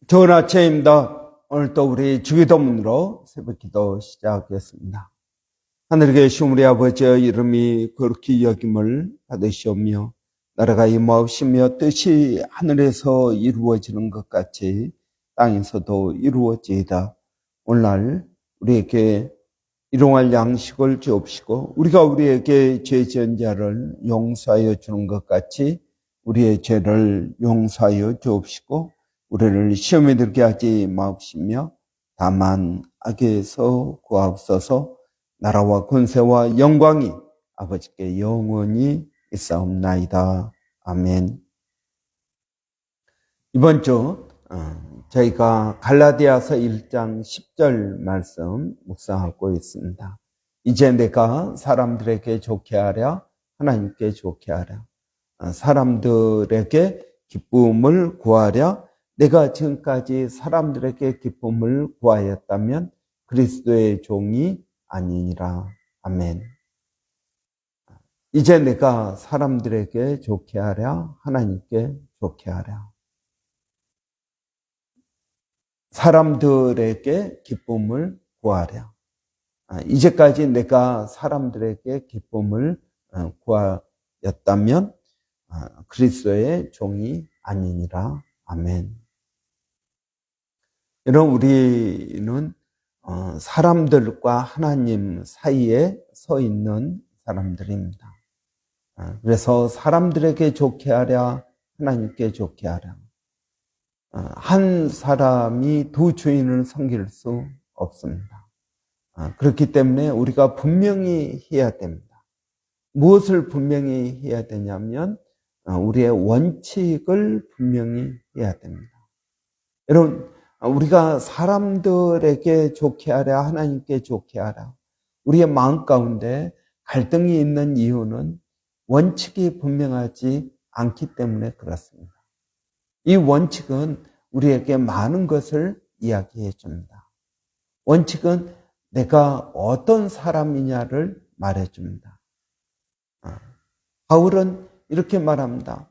좋은 아침입니다. 오늘 또 우리 주기도문으로 새벽기도 시작하겠습니다. 하늘에 계신 우리 아버지의 이름이 거룩히 여김을 받으시오며 나라가 임하옵시며 뜻이 하늘에서 이루어지는 것 같이 땅에서도 이루어지이다. 오늘날 우리에게 일용할 양식을 주옵시고 우리가 우리에게 죄 지은 자를 용서하여 주는 것 같이 우리의 죄를 용서하여 주옵시고 우리를 시험에 들게 하지 마옵시며 다만 악에서 구하옵소서. 나라와 권세와 영광이 아버지께 영원히 있사옵나이다. 아멘. 이번 주 저희가 갈라디아서 1장 10절 말씀 묵상하고 있습니다. 이제 내가 사람들에게 좋게 하랴 하나님께 좋게 하랴. 사람들에게 기쁨을 구하랴. 내가 지금까지 사람들에게 기쁨을 구하였다면 그리스도의 종이 아니니라. 아멘. 이제 내가 사람들에게 좋게 하랴 하나님께 좋게 하랴. 사람들에게 기쁨을 구하랴. 이제까지 내가 사람들에게 기쁨을 구하였다면 그리스도의 종이 아니니라. 아멘. 여러분, 우리는 사람들과 하나님 사이에 서 있는 사람들입니다. 그래서 사람들에게 좋게 하랴 하나님께 좋게 하랴. 한 사람이 두 주인을 섬길 수 없습니다. 그렇기 때문에 우리가 분명히 해야 됩니다. 무엇을 분명히 해야 되냐면 우리의 원칙을 분명히 해야 됩니다. 여러분, 우리가 사람들에게 좋게 하랴 하나님께 좋게 하랴. 우리의 마음 가운데 갈등이 있는 이유는 원칙이 분명하지 않기 때문에 그렇습니다. 이 원칙은 우리에게 많은 것을 이야기해 줍니다. 원칙은 내가 어떤 사람이냐를 말해 줍니다. 바울은 이렇게 말합니다.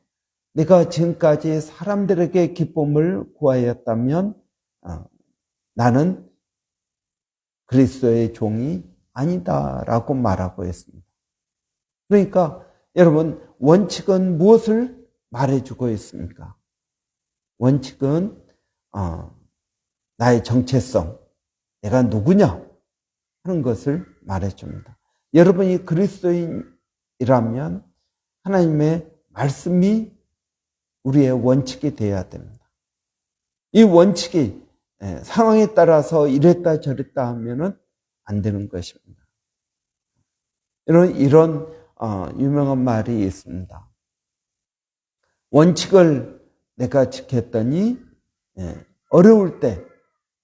내가 지금까지 사람들에게 기쁨을 구하였다면 나는 그리스도의 종이 아니다라고 말하고 있습니다. 그러니까 여러분, 원칙은 무엇을 말해주고 있습니까? 원칙은 나의 정체성, 내가 누구냐 하는 것을 말해줍니다. 여러분이 그리스도인이라면 하나님의 말씀이 우리의 원칙이 되어야 됩니다. 이 원칙이 상황에 따라서 이랬다 저랬다 하면은 안 되는 것입니다. 이런 유명한 말이 있습니다. 원칙을 내가 지켰더니 어려울 때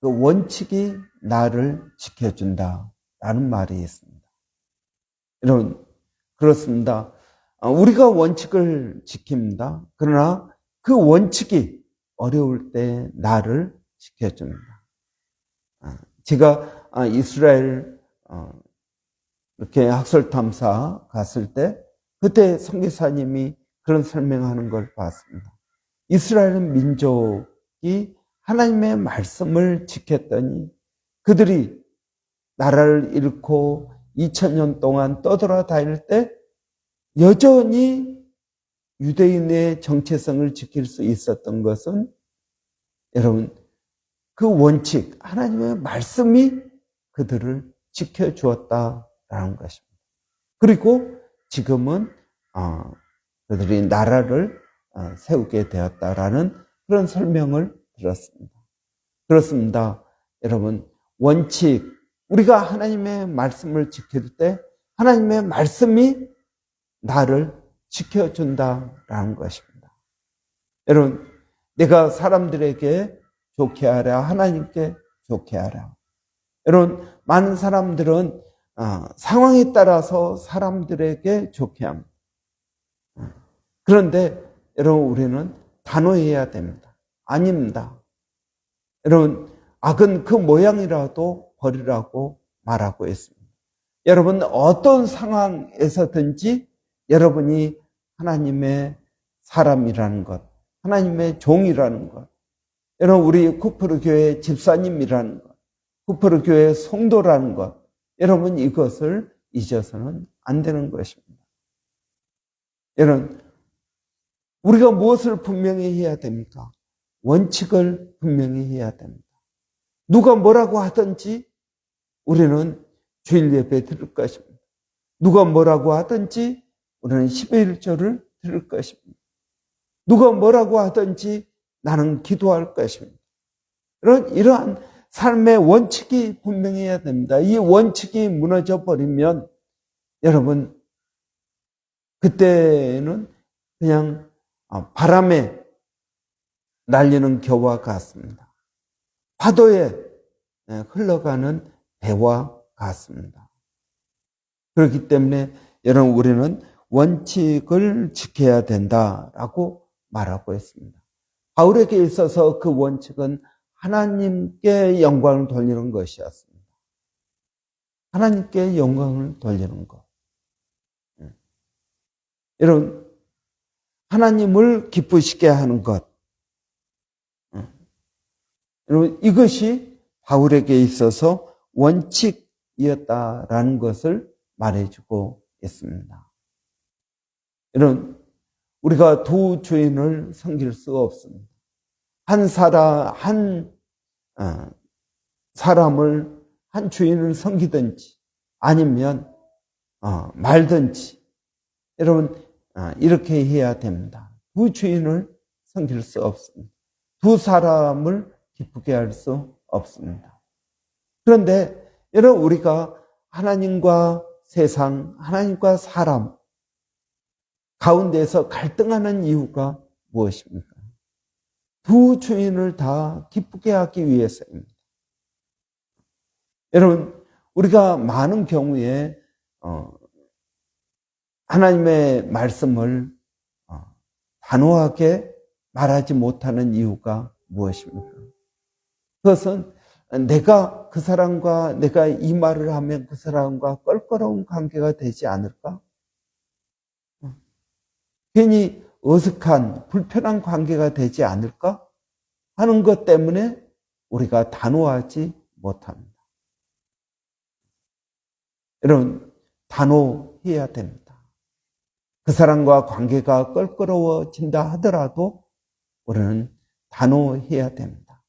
그 원칙이 나를 지켜준다라는 말이 있습니다. 여러분, 그렇습니다. 우리가 원칙을 지킵니다. 그러나 그 원칙이 어려울 때 나를 지켜줍니다. 제가 이스라엘 이렇게 학설탐사 갔을 때 그때 선교사님이 그런 설명하는 걸 봤습니다. 이스라엘은 민족이 하나님의 말씀을 지켰더니 그들이 나라를 잃고 2000년 동안 떠돌아다닐 때 여전히 유대인의 정체성을 지킬 수 있었던 것은 여러분, 그 원칙, 하나님의 말씀이 그들을 지켜주었다라는 것입니다. 그리고 지금은 그들이 나라를 세우게 되었다라는 그런 설명을 들었습니다. 그렇습니다. 여러분, 원칙, 우리가 하나님의 말씀을 지킬 때 하나님의 말씀이 나를 지켜준다라는 것입니다. 여러분, 내가 사람들에게 좋게 하랴 하나님께 좋게 하랴. 여러분, 많은 사람들은 상황에 따라서 사람들에게 좋게 합니다. 그런데 여러분, 우리는 단호해야 됩니다. 아닙니다. 여러분, 악은 그 모양이라도 버리라고 말하고 있습니다. 여러분, 어떤 상황에서든지 여러분이 하나님의 사람이라는 것, 하나님의 종이라는 것, 여러분, 우리 쿠퍼르 교회 집사님이라는 것, 쿠퍼르 교회 성도라는 것, 여러분 이것을 잊어서는 안 되는 것입니다. 여러분, 우리가 무엇을 분명히 해야 됩니까? 원칙을 분명히 해야 됩니다. 누가 뭐라고 하든지 우리는 주일 예배 드릴 것입니다. 누가 뭐라고 하든지 우리는 11조를 드릴 것입니다. 누가 뭐라고 하든지 나는 기도할 것입니다. 이러한 삶의 원칙이 분명해야 됩니다. 이 원칙이 무너져 버리면 여러분 그때는 그냥 바람에 날리는 겨와 같습니다. 파도에 흘러가는 배와 같습니다. 그렇기 때문에 여러분 우리는 원칙을 지켜야 된다라고 말하고 있습니다. 바울에게 있어서 그 원칙은 하나님께 영광을 돌리는 것이었습니다. 하나님께 영광을 돌리는 것. 여러분, 하나님을 기쁘시게 하는 것. 여러분, 이것이 바울에게 있어서 원칙이었다라는 것을 말해주고 있습니다. 여러분, 우리가 두 주인을 섬길 수가 없습니다. 한 사람을, 한 주인을 섬기든지 아니면 말든지 여러분 이렇게 해야 됩니다. 두 주인을 섬길 수 없습니다. 두 사람을 기쁘게 할 수 없습니다. 그런데 여러분 우리가 하나님과 세상, 하나님과 사람 가운데서 갈등하는 이유가 무엇입니까? 두 주인을 다 기쁘게 하기 위해서입니다. 여러분, 우리가 많은 경우에 하나님의 말씀을 단호하게 말하지 못하는 이유가 무엇입니까? 그것은 내가 그 사람과 내가 이 말을 하면 그 사람과 껄끄러운 관계가 되지 않을까? 괜히 어색한 불편한 관계가 되지 않을까 하는 것 때문에 우리가 단호하지 못합니다. 여러분, 단호해야 됩니다. 그 사람과 관계가 껄끄러워진다 하더라도 우리는 단호해야 됩니다.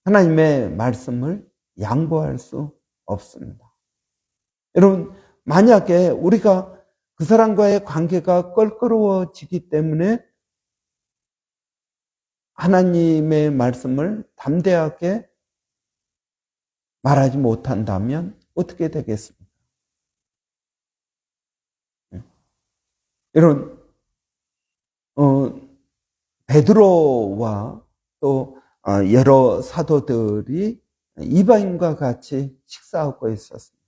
하나님의 말씀을 양보할 수 없습니다. 여러분, 만약에 우리가 그 사람과의 관계가 껄끄러워지기 때문에 하나님의 말씀을 담대하게 말하지 못한다면 어떻게 되겠습니까? 여러분, 베드로와 또 여러 사도들이 이방인과 같이 식사하고 있었습니다.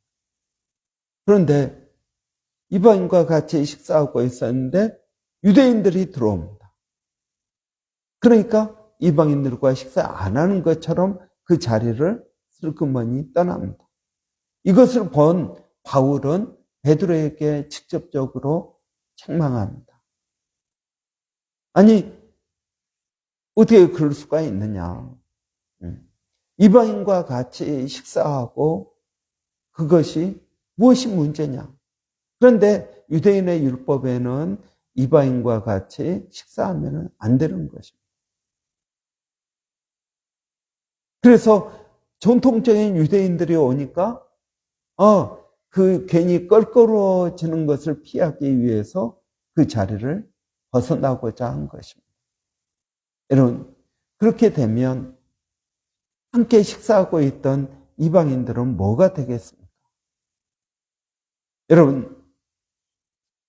그런데 이방인과 같이 식사하고 있었는데 유대인들이 들어옵니다. 그러니까 이방인들과 식사 안 하는 것처럼 그 자리를 슬그머니 떠납니다. 이것을 본 바울은 베드로에게 직접적으로 책망합니다. 아니, 어떻게 그럴 수가 있느냐. 이방인과 같이 식사하고 그것이 무엇이 문제냐. 그런데 유대인의 율법에는 이방인과 같이 식사하면 안 되는 것입니다. 그래서 전통적인 유대인들이 오니까 그 괜히 껄끄러워지는 것을 피하기 위해서 그 자리를 벗어나고자 한 것입니다. 여러분, 그렇게 되면 함께 식사하고 있던 이방인들은 뭐가 되겠습니까? 여러분,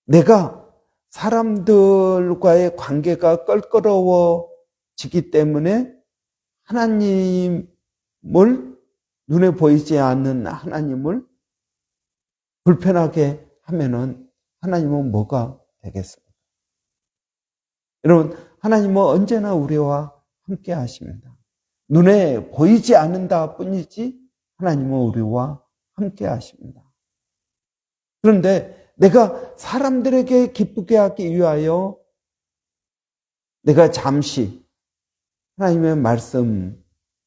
내가 사람들과의 관계가 껄끄러워지기 때문에 하나님을, 눈에 보이지 않는 하나님을 불편하게 하면은 하나님은 뭐가 되겠습니까? 여러분, 하나님은 언제나 우리와 함께 하십니다. 눈에 보이지 않는다 뿐이지 하나님은 우리와 함께 하십니다. 그런데 내가 사람들에게 기쁘게 하기 위하여 내가 잠시 하나님의 말씀,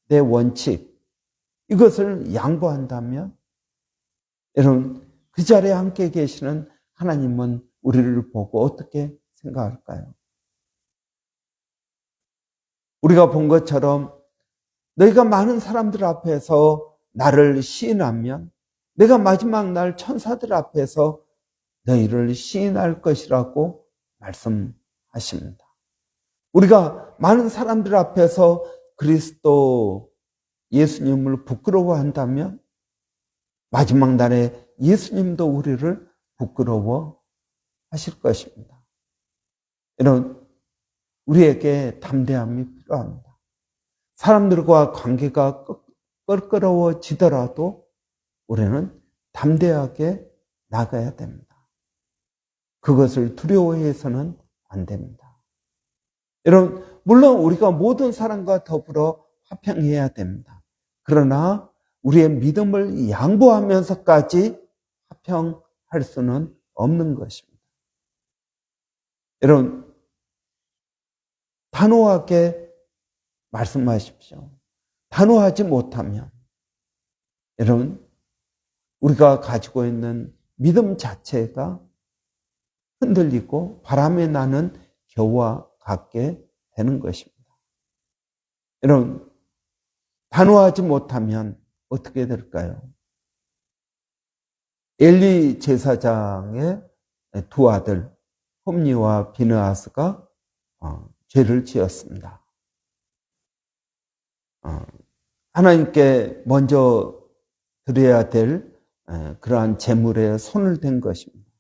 내 원칙, 이것을 양보한다면 여러분 그 자리에 함께 계시는 하나님은 우리를 보고 어떻게 생각할까요? 우리가 본 것처럼 너희가 많은 사람들 앞에서 나를 시인하면 내가 마지막 날 천사들 앞에서 너희를 시인할 것이라고 말씀하십니다. 우리가 많은 사람들 앞에서 그리스도 예수님을 부끄러워한다면 마지막 날에 예수님도 우리를 부끄러워 하실 것입니다. 이런 우리에게 담대함이 필요합니다. 사람들과 관계가 껄끄러워지더라도 우리는 담대하게 나가야 됩니다. 그것을 두려워해서는 안 됩니다. 여러분, 물론 우리가 모든 사람과 더불어 화평해야 됩니다. 그러나 우리의 믿음을 양보하면서까지 화평할 수는 없는 것입니다. 여러분, 단호하게 말씀하십시오. 단호하지 못하면 여러분 우리가 가지고 있는 믿음 자체가 흔들리고 바람에 나는 겨와 같게 되는 것입니다. 여러분 단호하지 못하면 어떻게 될까요? 엘리 제사장의 두 아들 홈니와 비느하스가 죄를 지었습니다. 하나님께 먼저 드려야 될 그러한 제물에 손을 댄 것입니다.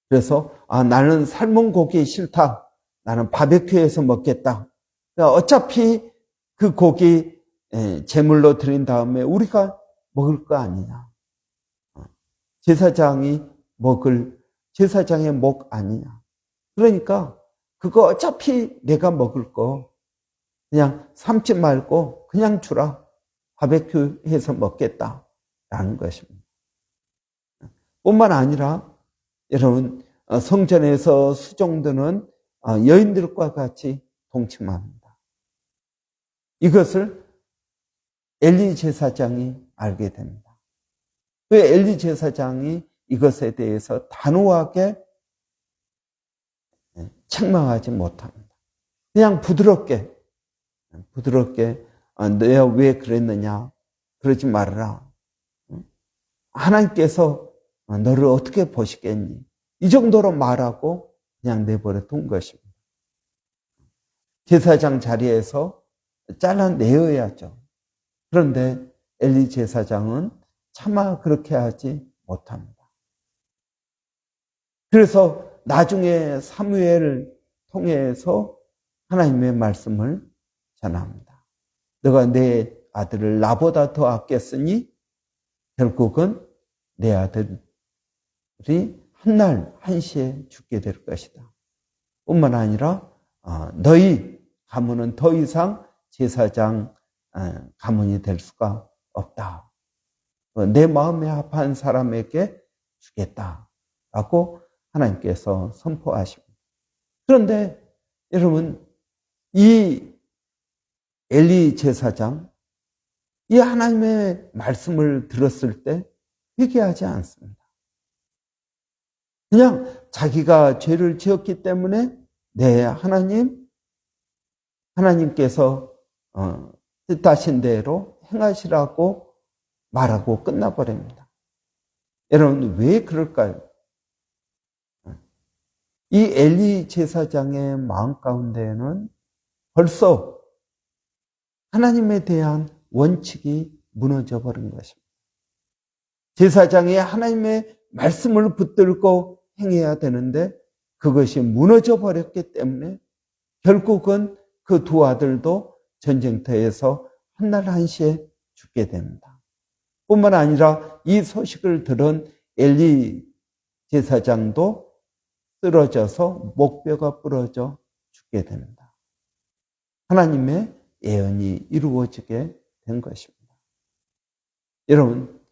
그래서 나는 삶은 고기 싫다. 나는 바베큐에서 먹겠다. 그러니까 어차피 그 고기 제물로 드린 다음에 우리가 먹을 거 아니냐. 제사장이 먹을 제사장의 목 아니냐. 그러니까 그거 어차피 내가 먹을 거 그냥 삶지 말고 그냥 주라. 바베큐 해서 먹겠다라는 것입니다. 뿐만 아니라 여러분 성전에서 수종드는 여인들과 같이 동침합니다. 이것을 엘리 제사장이 알게 됩니다. 그 엘리 제사장이 이것에 대해서 단호하게 책망하지 못합니다. 그냥 부드럽게 너야 왜 그랬느냐 그러지 말아라. 하나님께서 너를 어떻게 보시겠니? 이 정도로 말하고 그냥 내버려 둔 것입니다. 제사장 자리에서 잘라내어야죠. 그런데 엘리 제사장은 차마 그렇게 하지 못합니다. 그래서 나중에 사무엘을 통해서 하나님의 말씀을 전합니다. 너가 내 아들을 나보다 더 아꼈으니 결국은 내 아들이 한날 한시에 죽게 될 것이다. 뿐만 아니라 너희 가문은 더 이상 제사장 가문이 될 수가 없다. 내 마음에 합한 사람에게 주겠다라고 하나님께서 선포하십니다. 그런데 여러분 이 엘리 제사장 이 하나님의 말씀을 들었을 때 회개하지 않습니다. 그냥 자기가 죄를 지었기 때문에 네 하나님께서 뜻하신 대로 행하시라고 말하고 끝나버립니다. 여러분 왜 그럴까요? 이 엘리 제사장의 마음 가운데에는 벌써 하나님에 대한 원칙이 무너져 버린 것입니다. 제사장이 하나님의 말씀을 붙들고 행해야 되는데 그것이 무너져 버렸기 때문에 결국은 그 두 아들도 전쟁터에서 한날 한시에 죽게 됩니다. 뿐만 아니라 이 소식을 들은 엘리 제사장도 쓰러져서 목뼈가 부러져 죽게 됩니다. 하나님의 예언이 이루어지게 된 것입니다. 여러분,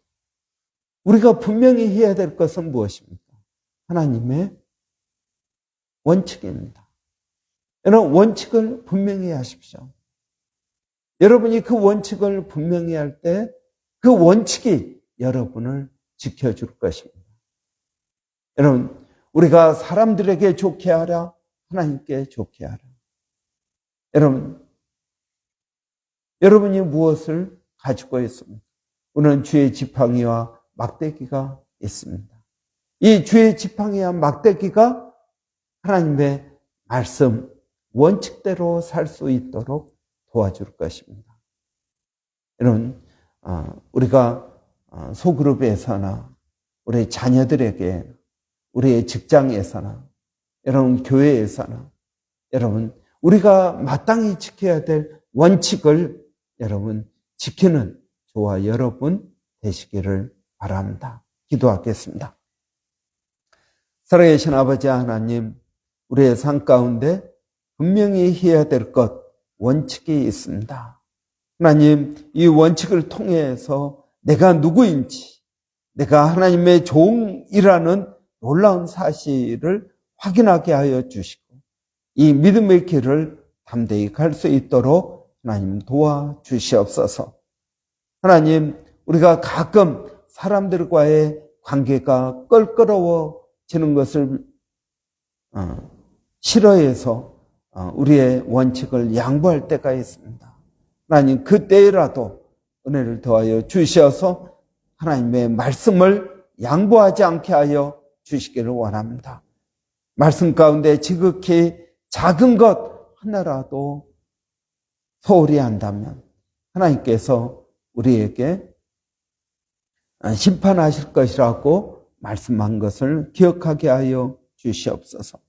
우리가 분명히 해야 될 것은 무엇입니까? 하나님의 원칙입니다. 여러분, 원칙을 분명히 하십시오. 여러분이 그 원칙을 분명히 할 때 그 원칙이 여러분을 지켜줄 것입니다. 여러분, 우리가 사람들에게 좋게 하라, 하나님께 좋게 하라. 여러분이 무엇을 가지고 있습니까? 우리는 주의 지팡이와 막대기가 있습니다. 이 주의 지팡이와 막대기가 하나님의 말씀, 원칙대로 살 수 있도록 도와줄 것입니다. 여러분, 우리가 소그룹에서나 우리 자녀들에게, 우리의 직장에서나, 여러분 교회에서나, 여러분 우리가 마땅히 지켜야 될 원칙을 여러분 지키는 저와 여러분 되시기를 바랍니다. 기도하겠습니다. 살아계신 아버지 하나님, 우리의 삶 가운데 분명히 해야 될 것, 원칙이 있습니다. 하나님, 이 원칙을 통해서 내가 누구인지, 내가 하나님의 종이라는 놀라운 사실을 확인하게 하여 주시고, 이 믿음의 길을 담대히 갈 수 있도록 하나님 도와주시옵소서. 하나님, 우리가 가끔 사람들과의 관계가 껄끄러워지는 것을 싫어해서 우리의 원칙을 양보할 때가 있습니다. 하나님, 그때라도 은혜를 더하여 주셔서 하나님의 말씀을 양보하지 않게 하여 주시기를 원합니다. 말씀 가운데 지극히 작은 것 하나라도 소홀히 한다면 하나님께서 우리에게 심판하실 것이라고 말씀한 것을 기억하게 하여 주시옵소서.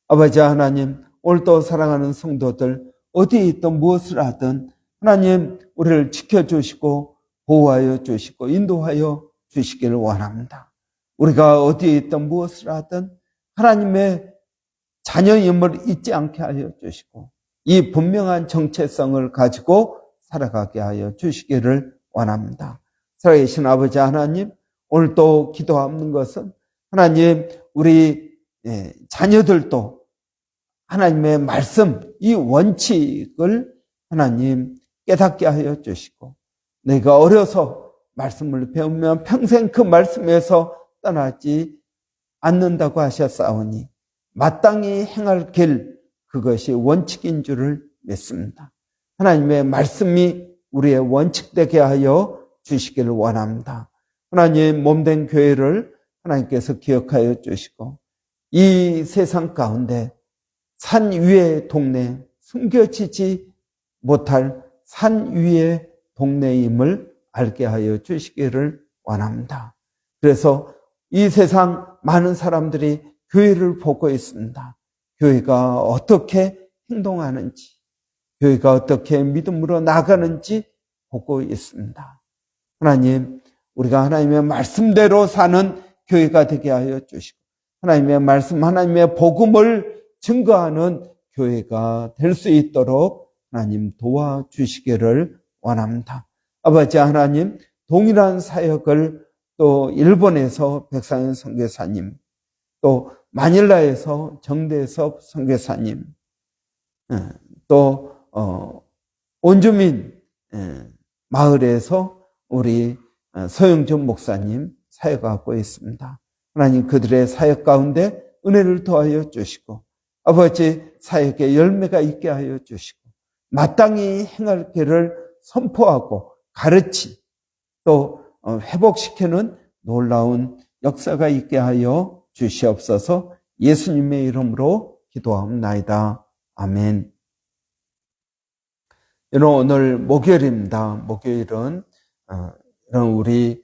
아버지 하나님, 오늘도 사랑하는 성도들 어디에 있든 무엇을 하든 하나님 우리를 지켜주시고 보호하여 주시고 인도하여 주시기를 원합니다. 우리가 어디에 있든 무엇을 하든 하나님의 자녀임을 잊지 않게 하여 주시고 이 분명한 정체성을 가지고 살아가게 하여 주시기를 원합니다. 살아계신 아버지 하나님, 오늘도 기도하는 것은 하나님 우리 자녀들도 하나님의 말씀, 이 원칙을 하나님 깨닫게 하여 주시고 내가 어려서 말씀을 배우면 평생 그 말씀에서 떠나지 않는다고 하셨사오니 마땅히 행할 길, 그것이 원칙인 줄을 믿습니다. 하나님의 말씀이 우리의 원칙되게 하여 주시기를 원합니다. 하나님 몸된 교회를 하나님께서 기억하여 주시고 이 세상 가운데 산 위의 동네, 숨겨지지 못할 산 위의 동네임을 알게 하여 주시기를 원합니다. 그래서 이 세상 많은 사람들이 교회를 보고 있습니다. 교회가 어떻게 행동하는지, 교회가 어떻게 믿음으로 나가는지 보고 있습니다. 하나님, 우리가 하나님의 말씀대로 사는 교회가 되게 하여 주시고 하나님의 말씀, 하나님의 복음을 증거하는 교회가 될 수 있도록 하나님 도와주시기를 원합니다. 아버지 하나님, 동일한 사역을 또 일본에서 백상현 선교사님, 또 마닐라에서 정대섭 선교사님, 또 온주민 마을에서 우리 서영준 목사님 사역하고 있습니다. 하나님 그들의 사역 가운데 은혜를 더하여 주시고 아버지 사역에 열매가 있게 하여 주시고 마땅히 행할 길을 선포하고 가르치 또 회복시키는 놀라운 역사가 있게 하여 주시옵소서. 예수님의 이름으로 기도하옵나이다. 아멘. 여러분 오늘 목요일입니다. 목요일은 우리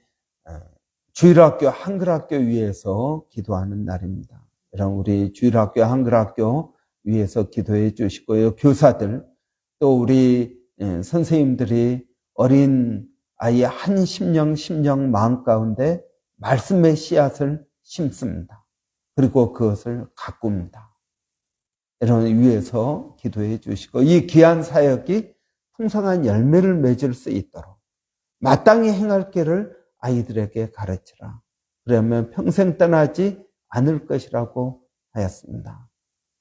주일학교 한글학교 위에서 기도하는 날입니다. 여러분 우리 주일학교 한글학교 위에서 기도해 주시고요. 교사들 또 우리 선생님들이 어린 아이 한 심령 마음 가운데 말씀의 씨앗을 심습니다. 그리고 그것을 가꿉니다. 여러분 위에서 기도해 주시고 이 귀한 사역이 풍성한 열매를 맺을 수 있도록 마땅히 행할 길을 아이들에게 가르치라. 그러면 평생 떠나지 않을 것이라고 하였습니다.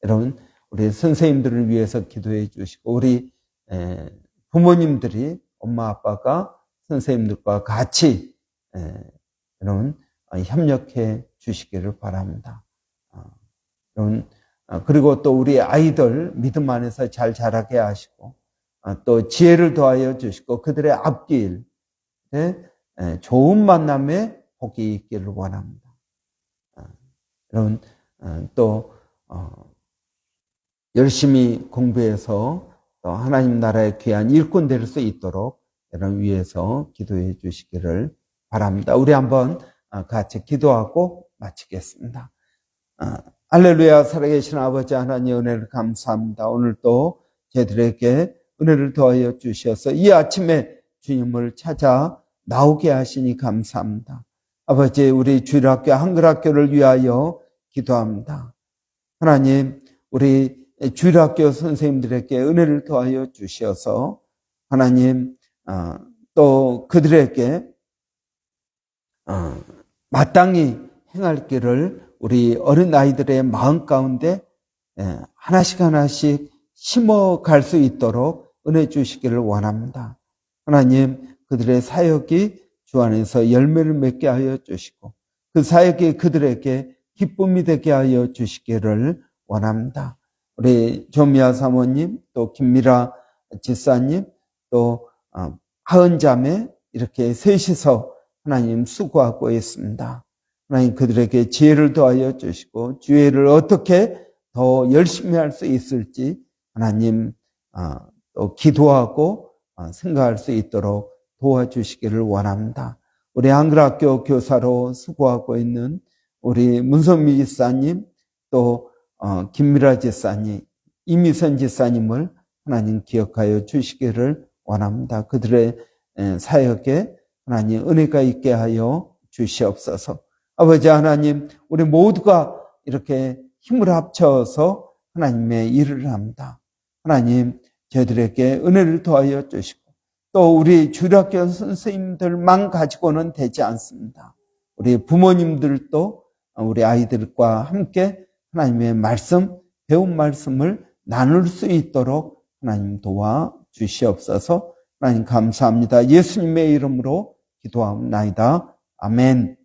여러분 우리 선생님들을 위해서 기도해 주시고 우리 부모님들이 엄마 아빠가 선생님들과 같이 여러분 협력해 주시기를 바랍니다. 여러분 그리고 또 우리 아이들 믿음 안에서 잘 자라게 하시고 또 지혜를 더하여 주시고 그들의 앞길에 좋은 만남에 복이 있기를 원합니다. 여러분 또 열심히 공부해서 또 하나님 나라의 귀한 일꾼 될 수 있도록 여러분 위해서 기도해 주시기를 바랍니다. 우리 한번 같이 기도하고 마치겠습니다. 할렐루야. 살아계신 아버지 하나님 은혜를 감사합니다. 오늘 또 저희들에게 은혜를 더하여 주셔서 이 아침에 주님을 찾아 나오게 하시니 감사합니다. 아버지 우리 주일학교 한글학교를 위하여 기도합니다. 하나님 우리 주일학교 선생님들에게 은혜를 더하여 주셔서 하나님 또 그들에게 마땅히 행할 길을 우리 어린아이들의 마음 가운데 하나씩 하나씩 심어갈 수 있도록 은혜 주시기를 원합니다. 하나님 그들의 사역이 주 안에서 열매를 맺게 하여 주시고 그 사역이 그들에게 기쁨이 되게 하여 주시기를 원합니다. 우리 조미아 사모님 또 김미라 지사님 또 하은자매 이렇게 셋이서 하나님 수고하고 있습니다. 하나님 그들에게 지혜를 더하여 주시고 주의를 어떻게 더 열심히 할 수 있을지 하나님 또 기도하고 생각할 수 있도록 도와주시기를 원합니다. 우리 한글학교 교사로 수고하고 있는 우리 문선미 지사님 또 김미라 지사님, 이미선 지사님을 하나님 기억하여 주시기를 원합니다. 그들의 사역에 하나님 은혜가 있게 하여 주시옵소서. 아버지 하나님 우리 모두가 이렇게 힘을 합쳐서 하나님의 일을 합니다. 하나님 저희들에게 은혜를 더하여 주시고 또 우리 주일학교 선생님들만 가지고는 되지 않습니다. 우리 부모님들도 우리 아이들과 함께 하나님의 말씀, 배운 말씀을 나눌 수 있도록 하나님 도와주시옵소서. 하나님 감사합니다. 예수님의 이름으로 기도하옵나이다. 아멘.